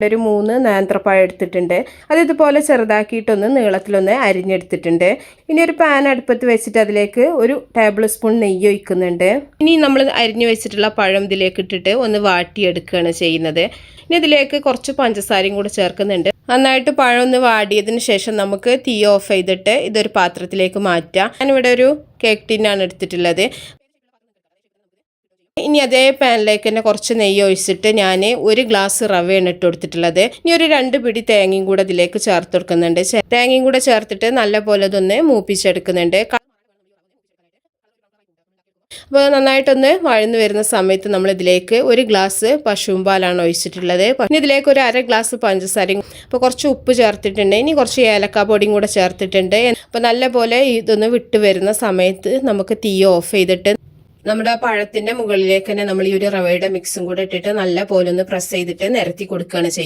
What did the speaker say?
ഒരു 3 നേന്ത്രപ്പഴം എടുത്തിട്ടുണ്ട്. അത് ഇതുപോലെ ചെറുതാക്കിയിട്ടൊന്ന് നീളത്തിലൊന്ന് അരിഞ്ഞെടുത്തിട്ടുണ്ട്. ഇനി ഒരു പാൻ അടുപ്പത്ത് വെച്ചിട്ട് അതിലേക്ക് 1 ടേബിൾ സ്പൂൺ നെയ്യ് ഒഴിക്കുന്നുണ്ട്. ഇനി നമ്മൾ അരിഞ്ഞു വെച്ചിട്ടുള്ള പഴം ഇതിലേക്ക് ഇട്ടിട്ട് ഒന്ന് വാട്ടിയെടുക്കുകയാണ് ചെയ്യുന്നത്. ഇനി ഇതിലേക്ക് കുറച്ച് പഞ്ചസാരയും കൂടെ ചേർക്കുന്നുണ്ട്. നന്നായിട്ട് പഴം ഒന്ന് വാടിയതിന് ശേഷം നമുക്ക് തീ ഓഫ് ചെയ്തിട്ട് ഇതൊരു പാത്രത്തിലേക്ക് മാറ്റാം. ഞാനിവിടെ ഒരു കേക്ക് ടിന്നാണ് എടുത്തിട്ടുള്ളത്. ഇനി അതേ പാനിലേക്ക് തന്നെ കുറച്ച് നെയ്യ് ഒഴിച്ചിട്ട് ഞാൻ 1 ഗ്ലാസ് റവയാണ് ഇട്ട് കൊടുത്തിട്ടുള്ളത്. ഇനി ഒരു 2 പിടി തേങ്ങയും കൂടെ അതിലേക്ക് ചേർത്ത് കൊടുക്കുന്നുണ്ട്. തേങ്ങയും കൂടെ ചേർത്തിട്ട് നല്ലപോലെ ഇതൊന്ന് മൂപ്പിച്ചെടുക്കുന്നുണ്ട്. അപ്പോൾ നന്നായിട്ടൊന്ന് വഴന്ന് വരുന്ന സമയത്ത് നമ്മൾ ഇതിലേക്ക് 1 ഗ്ലാസ് പശുവും പാലാണ് ഒഴിച്ചിട്ടുള്ളത്. ഇനി ഇതിലേക്ക് ഒരു 1/2 ഗ്ലാസ് പഞ്ചസാരയും, അപ്പോൾ കുറച്ച് ഉപ്പ് ചേർത്തിട്ടുണ്ട്. ഇനി കുറച്ച് ഏലക്ക പൊടിയും കൂടെ ചേർത്തിട്ടുണ്ട്. അപ്പോൾ നല്ലപോലെ ഇതൊന്ന് വിട്ട് വരുന്ന സമയത്ത് നമുക്ക് തീ ഓഫ് ചെയ്തിട്ട് നമ്മുടെ പഴത്തിൻ്റെ മുകളിലേക്ക് തന്നെ നമ്മൾ ഈ ഒരു റവയുടെ മിക്സും കൂടെ ഇട്ടിട്ട് നല്ല പോലെ ഒന്ന് പ്രസ് ചെയ്തിട്ട് നിരത്തി കൊടുക്കുകയാണ് ചെയ്യുന്നത്.